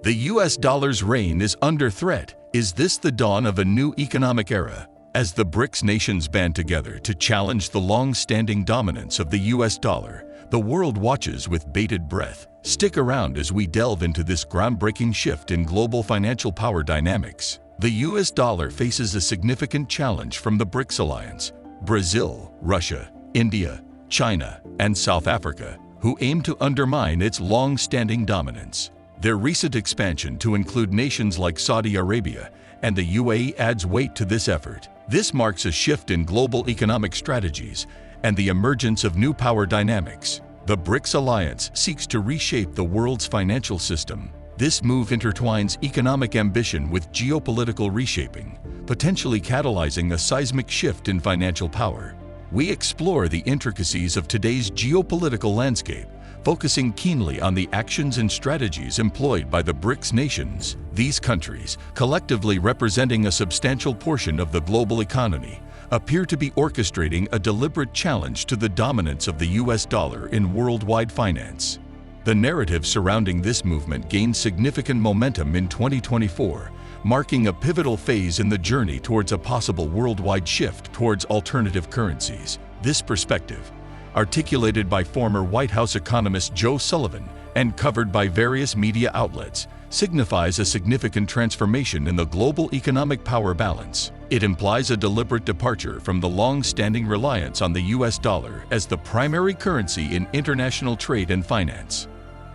The US dollar's reign is under threat. Is this the dawn of a new economic era? As the BRICS nations band together to challenge the long-standing dominance of the US dollar, the world watches with bated breath. Stick around as we delve into this groundbreaking shift in global financial power dynamics. The US dollar faces a significant challenge from the BRICS alliance: Brazil, Russia, India, China, and South Africa, who aim to undermine its long-standing dominance. Their recent expansion to include nations like Saudi Arabia and the UAE adds weight to this effort. This marks a shift in global economic strategies and the emergence of new power dynamics. The BRICS alliance seeks to reshape the world's financial system. This move intertwines economic ambition with geopolitical reshaping, potentially catalyzing a seismic shift in financial power. We explore the intricacies of today's geopolitical landscape, focusing keenly on the actions and strategies employed by the BRICS nations. These countries, collectively representing a substantial portion of the global economy, appear to be orchestrating a deliberate challenge to the dominance of the US dollar in worldwide finance. The narrative surrounding this movement gained significant momentum in 2024, marking a pivotal phase in the journey towards a possible worldwide shift towards alternative currencies. This perspective, articulated by former White House economist Joe Sullivan and covered by various media outlets, signifies a significant transformation in the global economic power balance. It implies a deliberate departure from the long-standing reliance on the US dollar as the primary currency in international trade and finance.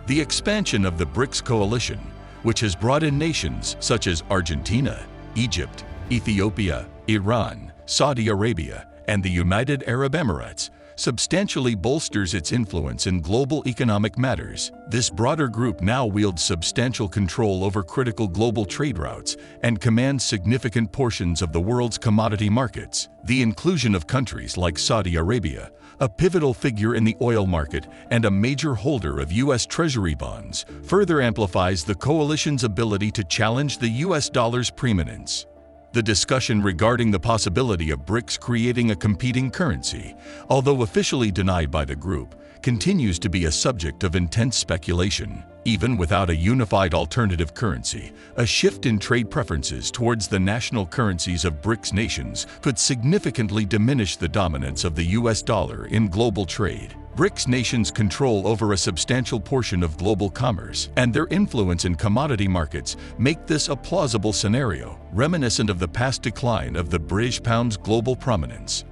The expansion of the BRICS coalition, which has brought in nations such as Argentina, Egypt, Ethiopia, Iran, Saudi Arabia, and the United Arab Emirates, substantially bolsters its influence in global economic matters. This broader group now wields substantial control over critical global trade routes and commands significant portions of the world's commodity markets. The inclusion of countries like Saudi Arabia, a pivotal figure in the oil market and a major holder of U.S. Treasury bonds, further amplifies the coalition's ability to challenge the US dollar's preeminence. The discussion regarding the possibility of BRICS creating a competing currency, although officially denied by the group, continues to be a subject of intense speculation. Even without a unified alternative currency, a shift in trade preferences towards the national currencies of BRICS nations could significantly diminish the dominance of the US dollar in global trade. BRICS nations control over a substantial portion of global commerce, and their influence in commodity markets make this a plausible scenario, reminiscent of the past decline of the British pound's global prominence.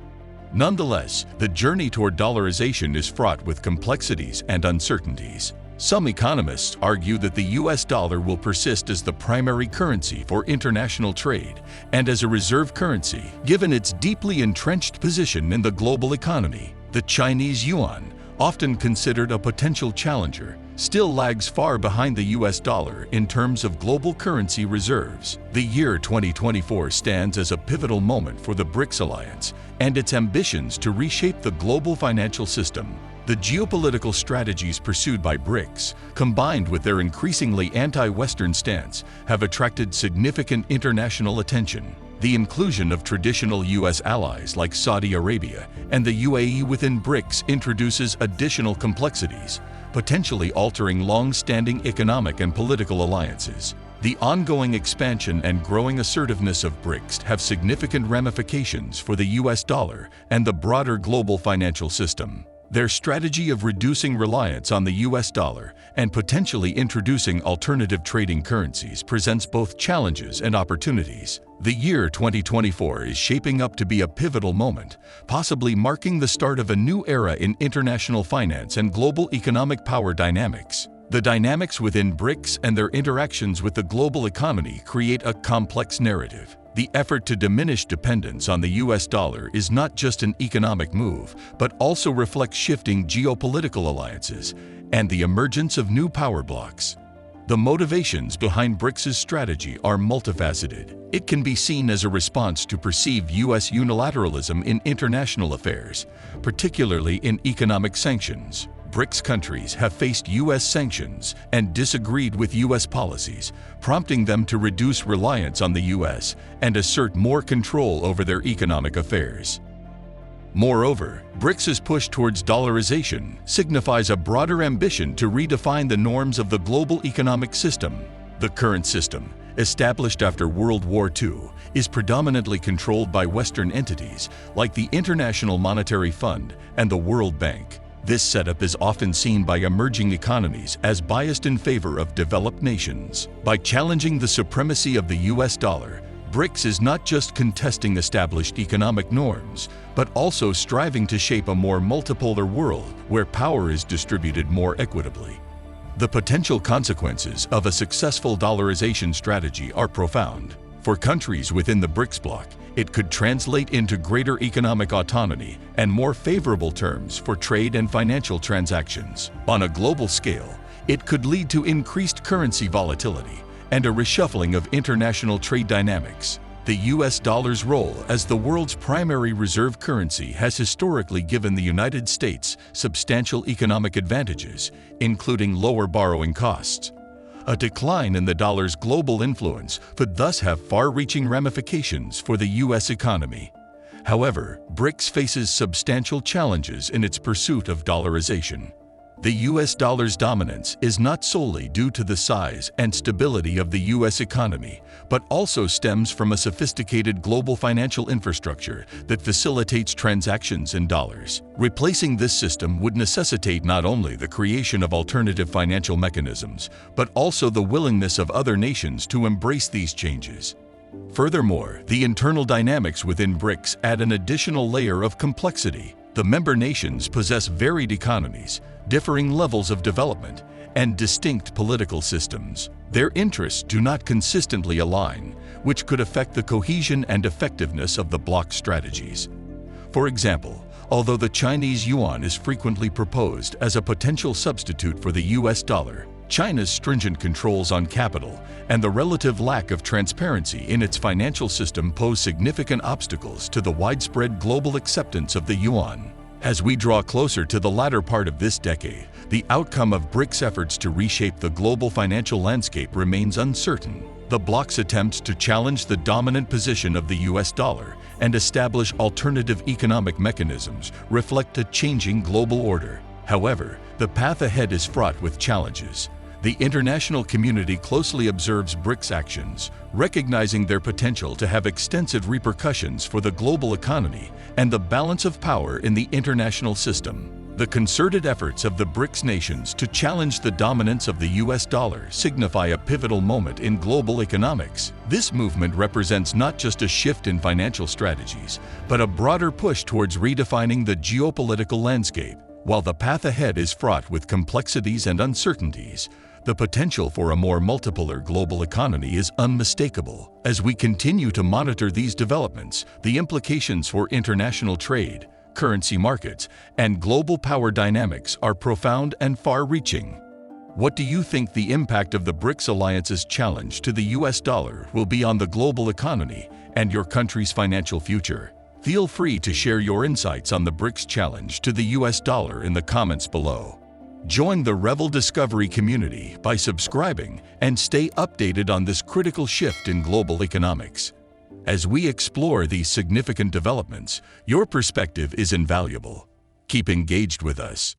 Nonetheless, the journey toward dollarization is fraught with complexities and uncertainties. Some economists argue that the US dollar will persist as the primary currency for international trade and as a reserve currency, given its deeply entrenched position in the global economy. The Chinese yuan, often considered a potential challenger, still lags far behind the US dollar in terms of global currency reserves. The year 2024 stands as a pivotal moment for the BRICS alliance and its ambitions to reshape the global financial system. The geopolitical strategies pursued by BRICS, combined with their increasingly anti-Western stance, have attracted significant international attention. The inclusion of traditional U.S. allies like Saudi Arabia and the UAE within BRICS introduces additional complexities, potentially altering long-standing economic and political alliances. The ongoing expansion and growing assertiveness of BRICS have significant ramifications for the US dollar and the broader global financial system. Their strategy of reducing reliance on the US dollar and potentially introducing alternative trading currencies presents both challenges and opportunities. The year 2024 is shaping up to be a pivotal moment, possibly marking the start of a new era in international finance and global economic power dynamics. The dynamics within BRICS and their interactions with the global economy create a complex narrative. The effort to diminish dependence on the US dollar is not just an economic move, but also reflects shifting geopolitical alliances and the emergence of new power blocks. The motivations behind BRICS' strategy are multifaceted. It can be seen as a response to perceived US unilateralism in international affairs, particularly in economic sanctions. BRICS countries have faced US sanctions and disagreed with US policies, prompting them to reduce reliance on the US and assert more control over their economic affairs. Moreover, BRICS' push towards dollarization signifies a broader ambition to redefine the norms of the global economic system. The current system, established after World War II, is predominantly controlled by Western entities like the International Monetary Fund and the World Bank. This setup is often seen by emerging economies as biased in favor of developed nations. By challenging the supremacy of the US dollar, BRICS is not just contesting established economic norms, but also striving to shape a more multipolar world where power is distributed more equitably. The potential consequences of a successful dollarization strategy are profound. For countries within the BRICS bloc, it could translate into greater economic autonomy and more favorable terms for trade and financial transactions. On a global scale, it could lead to increased currency volatility and a reshuffling of international trade dynamics. The US dollar's role as the world's primary reserve currency has historically given the United States substantial economic advantages, including lower borrowing costs. A decline in the dollar's global influence could thus have far-reaching ramifications for the US economy. However, BRICS faces substantial challenges in its pursuit of dollarization. The US dollar's dominance is not solely due to the size and stability of the US economy, but also stems from a sophisticated global financial infrastructure that facilitates transactions in dollars. Replacing this system would necessitate not only the creation of alternative financial mechanisms, but also the willingness of other nations to embrace these changes. Furthermore, the internal dynamics within BRICS add an additional layer of complexity. The member nations possess varied economies, differing levels of development, and distinct political systems. Their interests do not consistently align, which could affect the cohesion and effectiveness of the bloc strategies. For example, although the Chinese yuan is frequently proposed as a potential substitute for the US dollar, China's stringent controls on capital and the relative lack of transparency in its financial system pose significant obstacles to the widespread global acceptance of the yuan. As we draw closer to the latter part of this decade, the outcome of BRICS' efforts to reshape the global financial landscape remains uncertain. The bloc's attempts to challenge the dominant position of the US dollar and establish alternative economic mechanisms reflect a changing global order. However, the path ahead is fraught with challenges. The international community closely observes BRICS' actions, recognizing their potential to have extensive repercussions for the global economy and the balance of power in the international system. The concerted efforts of the BRICS nations to challenge the dominance of the US dollar signify a pivotal moment in global economics. This movement represents not just a shift in financial strategies, but a broader push towards redefining the geopolitical landscape. While the path ahead is fraught with complexities and uncertainties, the potential for a more multipolar global economy is unmistakable. As we continue to monitor these developments, the implications for international trade, currency markets, and global power dynamics are profound and far-reaching. What do you think the impact of the BRICS alliance's challenge to the US dollar will be on the global economy and your country's financial future? Feel free to share your insights on the BRICS challenge to the US dollar in the comments below. Join the Revel Discovery community by subscribing and stay updated on this critical shift in global economics. As we explore these significant developments, your perspective is invaluable. Keep engaged with us.